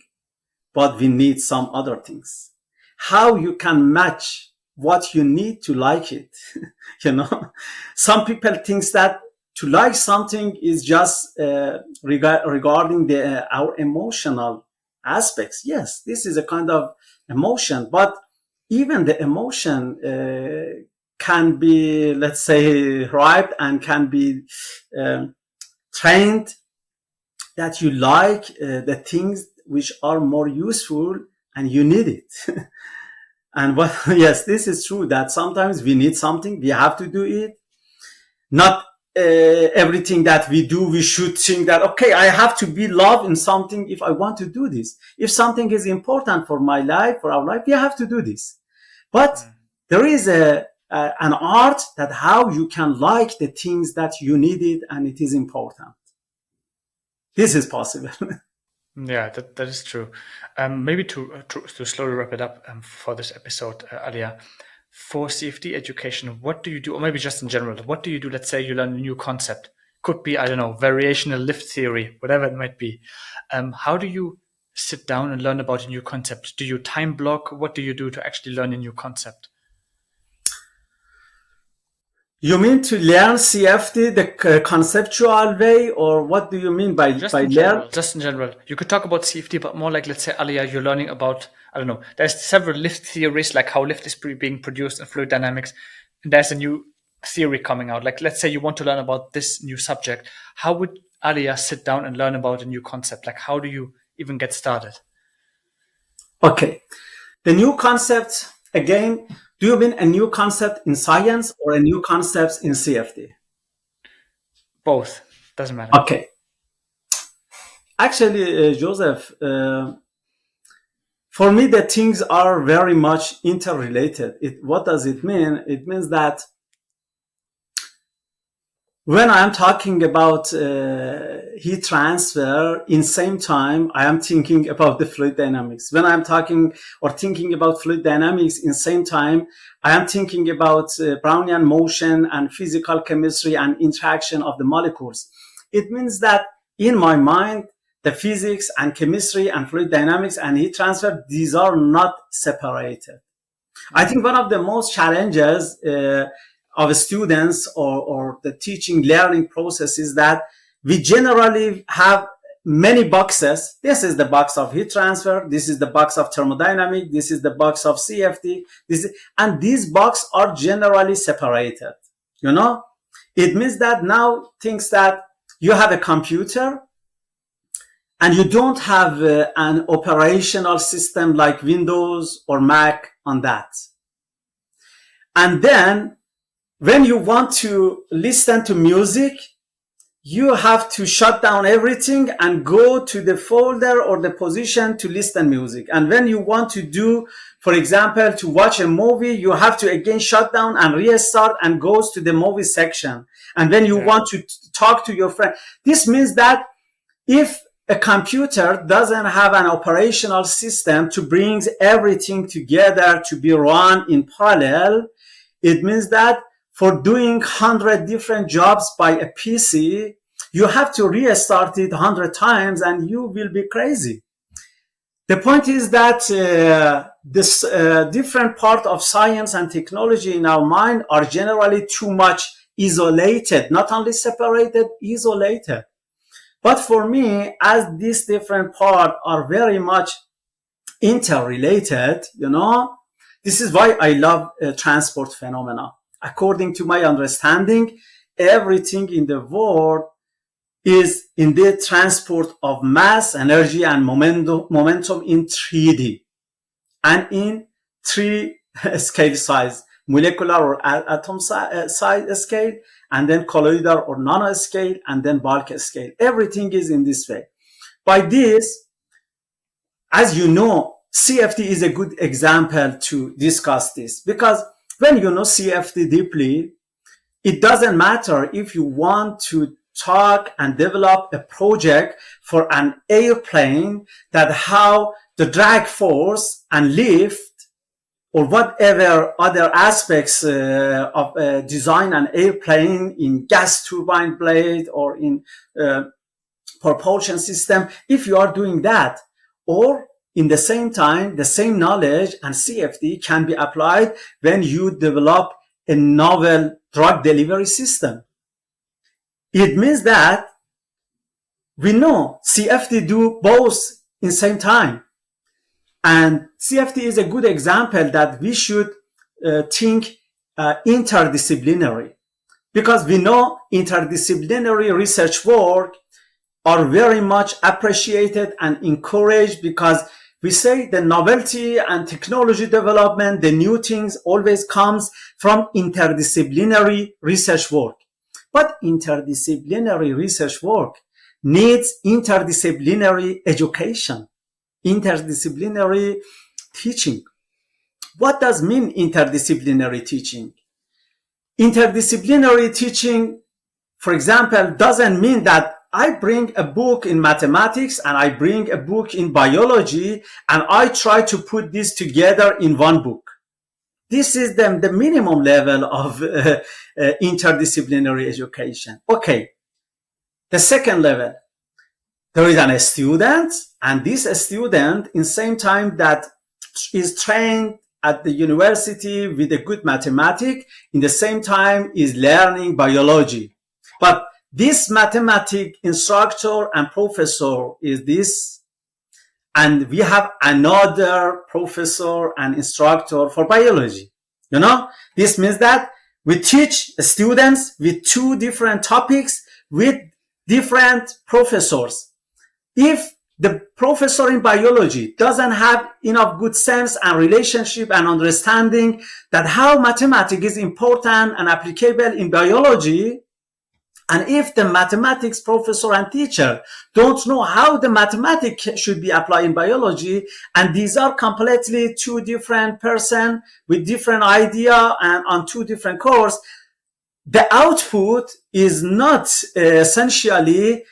but we need some other things. How you can match what you need to like it? Some people think that to like something is just regarding our emotional aspects. Yes, this is a kind of emotion, but even the emotion can be, let's say, ripe and can be trained, that you like the things which are more useful and you need it. And yes, this is true that sometimes we need something, we have to do it. Not everything that we do, we should think that, okay, I have to be loved in something if I want to do this. If something is important for my life, for our life, we have to do this. But there is an art that how you can like the things that you needed and it is important. This is possible. Yeah, that is true. Maybe to slowly wrap it up for this episode, Aliyar, for CFD education, what do you do, or maybe just in general, what do you do? Let's say you learn a new concept. Could be, I don't know, variational lift theory, whatever it might be. How do you sit down and learn about a new concept? Do you time block? What do you do to actually learn a new concept? You mean to learn CFD the conceptual way, or what do you mean by learn? Just in general. You could talk about CFD, but more like, let's say, Aliyar, you're learning about, I don't know, there's several lift theories, like how lift is being produced in fluid dynamics, and there's a new theory coming out. Like, let's say you want to learn about this new subject. How would Aliyar sit down and learn about a new concept? Like, how do you even get started? Okay. The new concept, again, do you mean a new concept in science or a new concept in CFD? Both. Doesn't matter. Okay. Actually, Jousef, for me, the things are very much interrelated. What does it mean? It means that when I'm talking about heat transfer, in same time, I am thinking about the fluid dynamics. When I'm talking or thinking about fluid dynamics, in same time, I am thinking about Brownian motion and physical chemistry and interaction of the molecules. It means that in my mind, the physics and chemistry and fluid dynamics and heat transfer, these are not separated. I think one of the most challenges of students or the teaching learning process is that we generally have many boxes. This is the box of heat transfer. This is the box of thermodynamics. This is the box of CFD. And these boxes are generally separated. It means that now things that you have a computer and you don't have an operational system like Windows or Mac on that. And then when you want to listen to music, you have to shut down everything and go to the folder or the position to listen music. And when you want to do, for example, to watch a movie, you have to again shut down and restart and goes to the movie section. And when you want to talk to your friend, this means that if a computer doesn't have an operational system to bring everything together to be run in parallel, it means that for doing 100 different jobs by a PC, you have to restart it 100 times and you will be crazy. The point is that this different part of science and technology in our mind are generally too much isolated, not only separated, isolated. But for me, as these different parts are very much interrelated, this is why I love transport phenomena. According to my understanding, everything in the world is in the transport of mass, energy, and momentum in 3D and in 3 scale size, molecular or atom size scale, and then colloidal or nanoscale, and then bulk scale. Everything is in this way. By this, as you know, CFD is a good example to discuss this, because when you know CFD deeply, it doesn't matter if you want to talk and develop a project for an airplane, that how the drag force and lift or whatever other aspects of design an airplane in gas turbine blade or in propulsion system, if you are doing that, or in the same time, the same knowledge and CFD can be applied when you develop a novel drug delivery system. It means that we know CFD do both in same time. And CFD is a good example that we should think interdisciplinary, because we know interdisciplinary research work are very much appreciated and encouraged, because we say the novelty and technology development, the new things always comes from interdisciplinary research work. But interdisciplinary research work needs interdisciplinary education, interdisciplinary teaching. What does mean interdisciplinary teaching? Interdisciplinary teaching, for example, doesn't mean that I bring a book in mathematics and I bring a book in biology and I try to put this together in one book. This is the minimum level of interdisciplinary education. Okay. The second level, there is a student, and this student, in same time that is trained at the university with a good mathematics, in the same time is learning biology. But this mathematics instructor and professor is this, and we have another professor and instructor for biology. This means that we teach students with 2 different topics with different professors. If the professor in biology doesn't have enough good sense and relationship and understanding that how mathematics is important and applicable in biology, and if the mathematics professor and teacher don't know how the mathematics should be applied in biology, and these are completely 2 different person with different idea and on 2 different course, the output is not essentially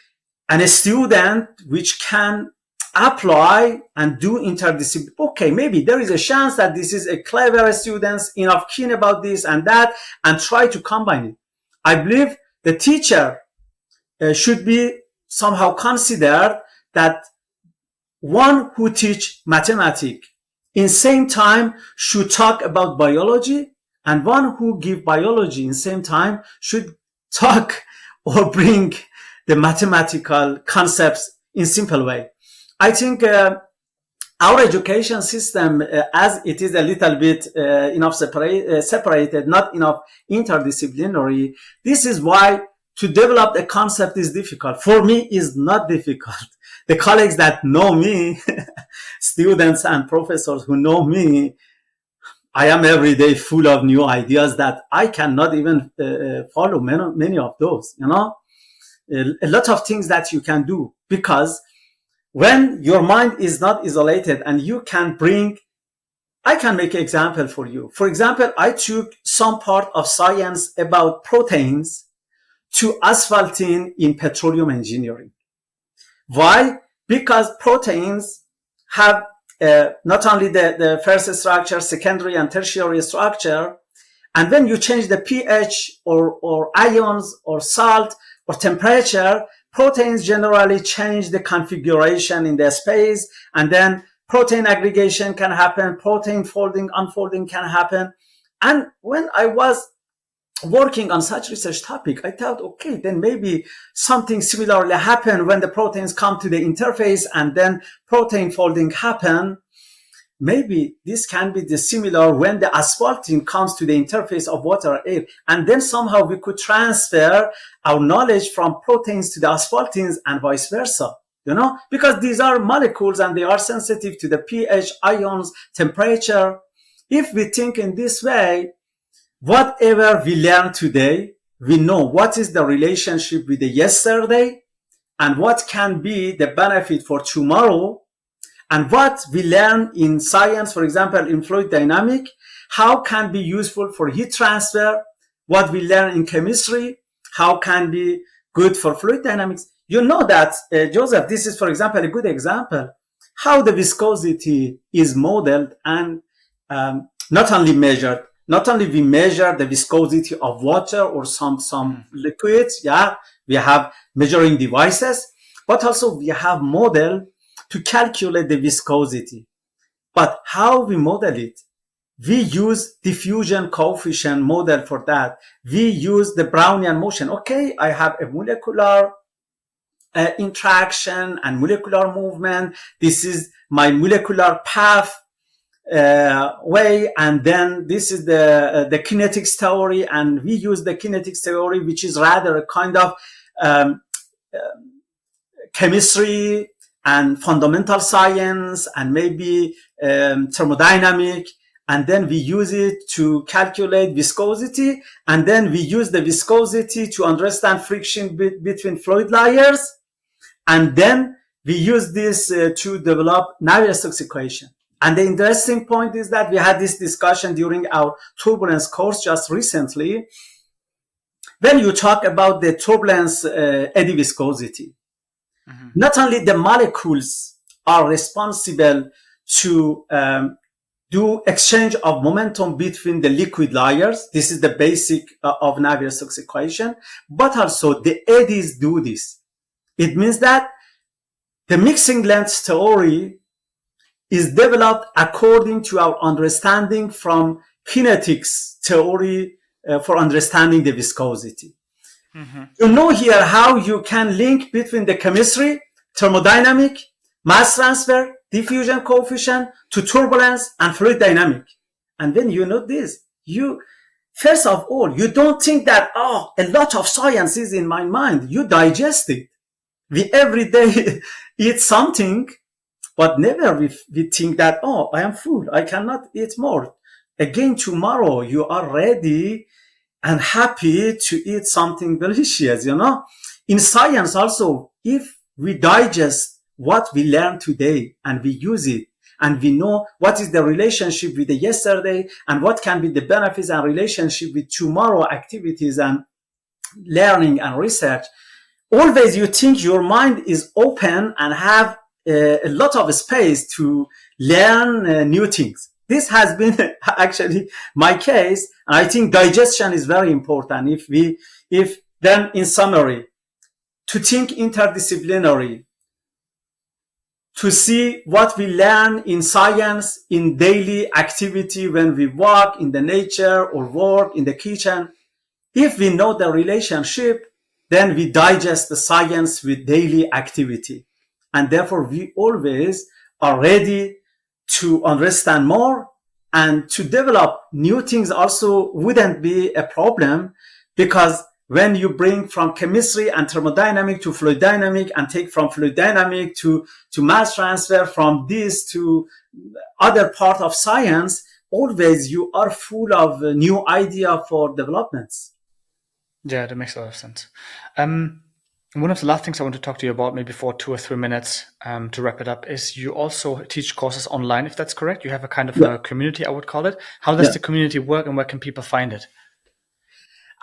a student which can apply and do interdisciplinary. Okay, maybe there is a chance that this is a clever student, enough keen about this and that, and try to combine it. I believe the teacher should be somehow considered that one who teach mathematics in same time should talk about biology, and one who give biology in same time should talk or bring the mathematical concepts in simple way. I think our education system, as it is a little bit enough separated, not enough interdisciplinary, this is why to develop the concept is difficult. For me, is not difficult. The colleagues that know me, students and professors who know me, I am every day full of new ideas that I cannot even follow many of those, you know, a lot of things that you can do, because when your mind is not isolated and you can bring, I can make an example for you. For example, I took some part of science about proteins to asphalting in petroleum engineering. Why? Because proteins have not only the first structure, secondary and tertiary structure, and when you change the pH or ions or salt or temperature, proteins generally change the configuration in the space, and then protein aggregation can happen, protein folding, unfolding can happen. And when I was working on such research topic, I thought, okay, then maybe something similarly happen when the proteins come to the interface and then protein folding happen. Maybe this can be the similar when the asphalting comes to the interface of water or air. And then somehow we could transfer our knowledge from proteins to the asphaltings and vice versa, you know, because these are molecules and they are sensitive to the pH, ions, temperature. If we think in this way, whatever we learn today, we know what is the relationship with the yesterday and what can be the benefit for tomorrow. And what we learn in science, for example, in fluid dynamics, how can be useful for heat transfer, what we learn in chemistry, how can be good for fluid dynamics. You know that, Jousef, this is, for example, a good example, how the viscosity is modeled and not only measured. Not only we measure the viscosity of water or some liquids, yeah, we have measuring devices, but also we have model to calculate the viscosity. But how we model it? We use diffusion coefficient model for that. We use the Brownian motion. Okay, I have a molecular interaction and molecular movement. This is my molecular path way, and then this is the kinetics theory, and we use the kinetics theory, which is rather a kind of chemistry and fundamental science and maybe thermodynamic, and then we use it to calculate viscosity, and then we use the viscosity to understand friction between fluid layers, and then we use this to develop Navier-Stokes equation. And the interesting point is that we had this discussion during our turbulence course just recently. When you talk about the turbulence eddy viscosity, not only the molecules are responsible to do exchange of momentum between the liquid layers. This is the basic of Navier-Stokes equation, but also the eddies do this. It means that the mixing length theory is developed according to our understanding from kinetics theory for understanding the viscosity. You know here how you can link between the chemistry, thermodynamic, mass transfer, diffusion coefficient to turbulence and fluid dynamic. And then you know this. You, first of all, you don't think that, oh, a lot of science is in my mind. You digest it. We every day eat something, but never we think that, oh, I am full. I cannot eat more. Again, tomorrow you are ready and happy to eat something delicious, you know. In science also, if we digest what we learned today and we use it, and we know what is the relationship with the yesterday and what can be the benefits and relationship with tomorrow activities and learning and research, always you think your mind is open and have a lot of space to learn new things. This has been actually my case, and I think digestion is very important. If then in summary, to think interdisciplinary, to see what we learn in science, in daily activity when we walk in the nature or work in the kitchen, if we know the relationship, then we digest the science with daily activity. And therefore, we always are ready to understand more, and to develop new things also wouldn't be a problem, because when you bring from chemistry and thermodynamic to fluid dynamic, and take from fluid dynamic to mass transfer, from this to other part of science, always you are full of new idea for developments. Yeah, that makes a lot of sense. One of the last things I want to talk to you about, maybe for 2 or 3 minutes, to wrap it up, is you also teach courses online, if that's correct. You have a kind of a community, I would call it. How does the community work, and where can people find it?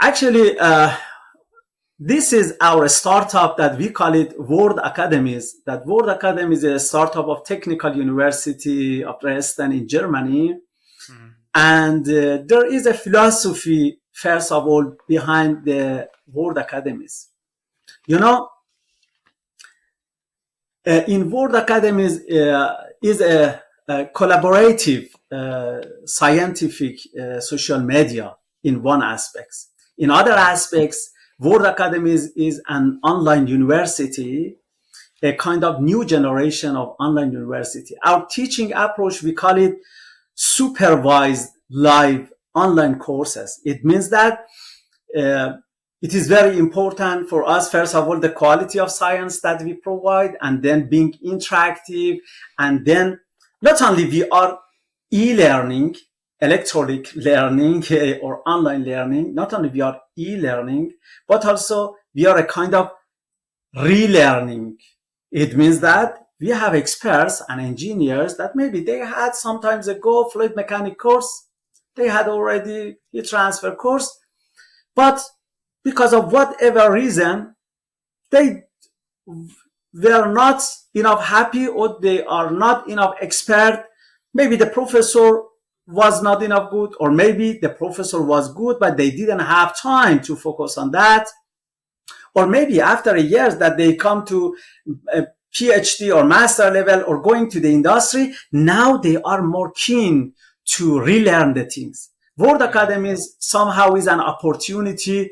Actually, this is our startup that we call it world-academies. That world-academies is a startup of Technical University of Dresden in Germany. Mm-hmm. And there is a philosophy, first of all, behind the world-academies. You know, in world-academies is a collaborative scientific social media in one aspect. In other aspects, world-academies is an online university, a kind of new generation of online university. Our teaching approach, we call it supervised live online courses. It means that it is very important for us, first of all, the quality of science that we provide, and then being interactive. And then not only we are e-learning, electronic learning or online learning, not only we are e-learning, but also we are a kind of relearning. It means that we have experts and engineers that maybe they had some times ago fluid mechanics course, they had already heat transfer course, but because of whatever reason, they were not enough happy, or they are not enough expert. Maybe the professor was not enough good, or maybe the professor was good, but they didn't have time to focus on that. Or maybe after a year that they come to a Ph.D. or master level or going to the industry, now they are more keen to relearn the things. world-academies somehow is an opportunity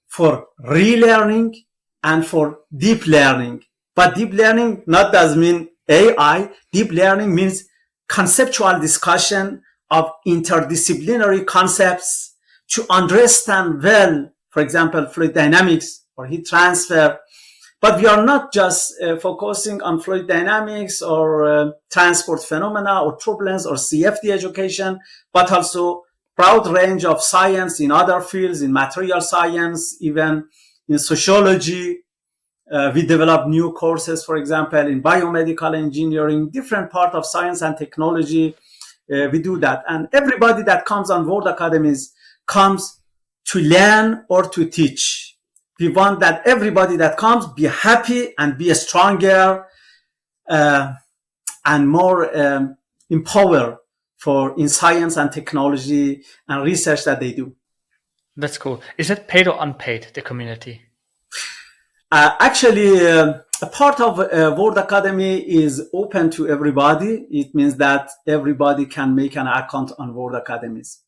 for relearning and for deep learning. But deep learning not does mean AI. Deep learning means conceptual discussion of interdisciplinary concepts to understand well, for example, fluid dynamics or heat transfer. But we are not just focusing on fluid dynamics or transport phenomena or turbulence or CFD education, but also broad range of science in other fields, in material science, even in sociology. We develop new courses, for example, in biomedical engineering, different part of science and technology. We do that. And everybody that comes on world-academies comes to learn or to teach. We want that everybody that comes be happy and be stronger and more empowered in science and technology and research that they do. That's cool. Is it paid or unpaid, the community? Actually, a part of World Academy is open to everybody. It means that everybody can make an account on World Academies.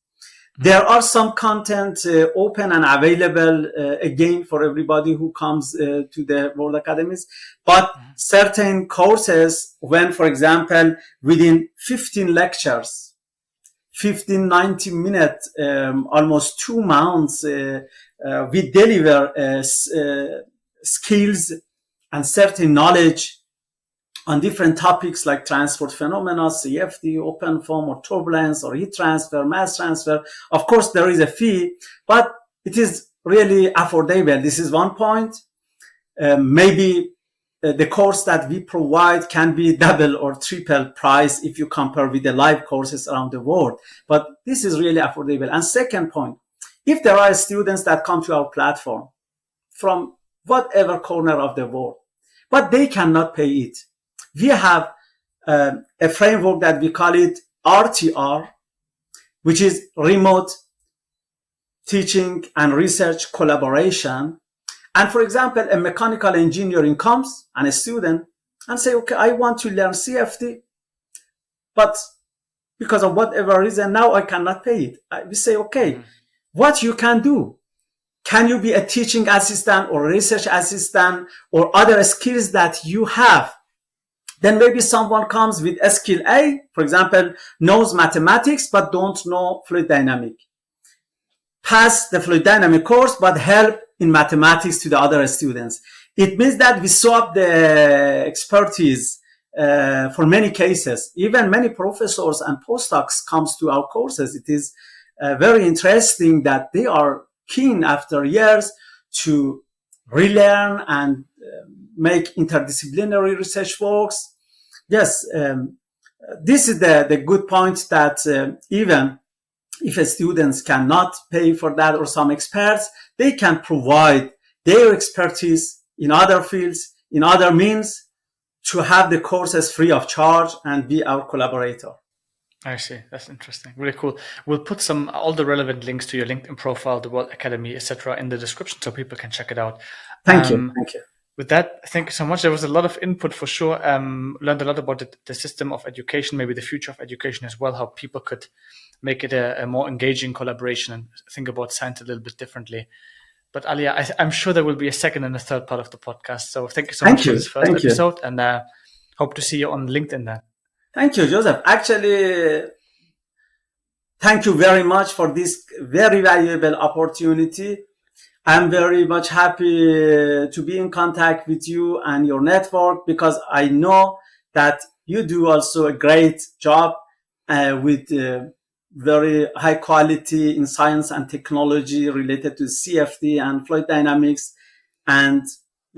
There are some content open and available again for everybody who comes to the World Academies. But certain courses, when, for example, within 15 lectures, 15, 90 minutes, almost 2 months, we deliver skills and certain knowledge on different topics like transport phenomena, CFD, open form or turbulence or heat transfer, mass transfer. Of course, there is a fee, but it is really affordable. This is one point. Maybe the course that we provide can be double or triple price if you compare with the live courses around the world. But this is really affordable. And second point, if there are students that come to our platform from whatever corner of the world, but they cannot pay it, we have a framework that we call it RTR, which is remote teaching and research collaboration. And for example, a mechanical engineering comes and a student and say, okay, I want to learn CFD, but because of whatever reason, now I cannot pay it. We say, okay, what you can do? Can you be a teaching assistant or research assistant or other skills that you have? Then maybe someone comes with a skill A, for example, knows mathematics, but don't know fluid dynamic. Pass the fluid dynamic course, but help in mathematics to the other students. It means that we swap the expertise for many cases. Even many professors and postdocs comes to our courses. It is very interesting that they are keen after years to relearn and make interdisciplinary research works. Yes, this is the good point that even if students cannot pay for that or some experts, they can provide their expertise in other fields, in other means, to have the courses free of charge and be our collaborator. I see. That's interesting. Really cool. We'll put all the relevant links to your LinkedIn profile, the World Academy, etc., in the description so people can check it out. Thank you. Thank you. With that, thank you so much. There was a lot of input for sure. Learned a lot about the system of education, maybe the future of education as well, how people could make it a more engaging collaboration and think about science a little bit differently. But Aliyar, I'm sure there will be a second and a third part of the podcast. So thank you so much for this first episode, and hope to see you on LinkedIn then. Thank you, Jousef. Actually, thank you very much for this very valuable opportunity. I'm very much happy to be in contact with you and your network, because I know that you do also a great job with very high quality in science and technology related to CFD and fluid dynamics. And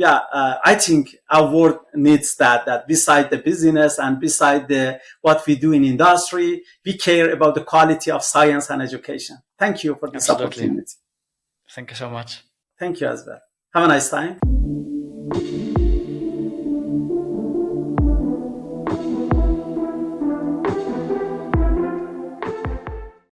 I think our world needs that beside the business and beside what we do in industry, we care about the quality of science and education. Thank you for this opportunity. Thank you so much. Thank you as well. Have a nice time.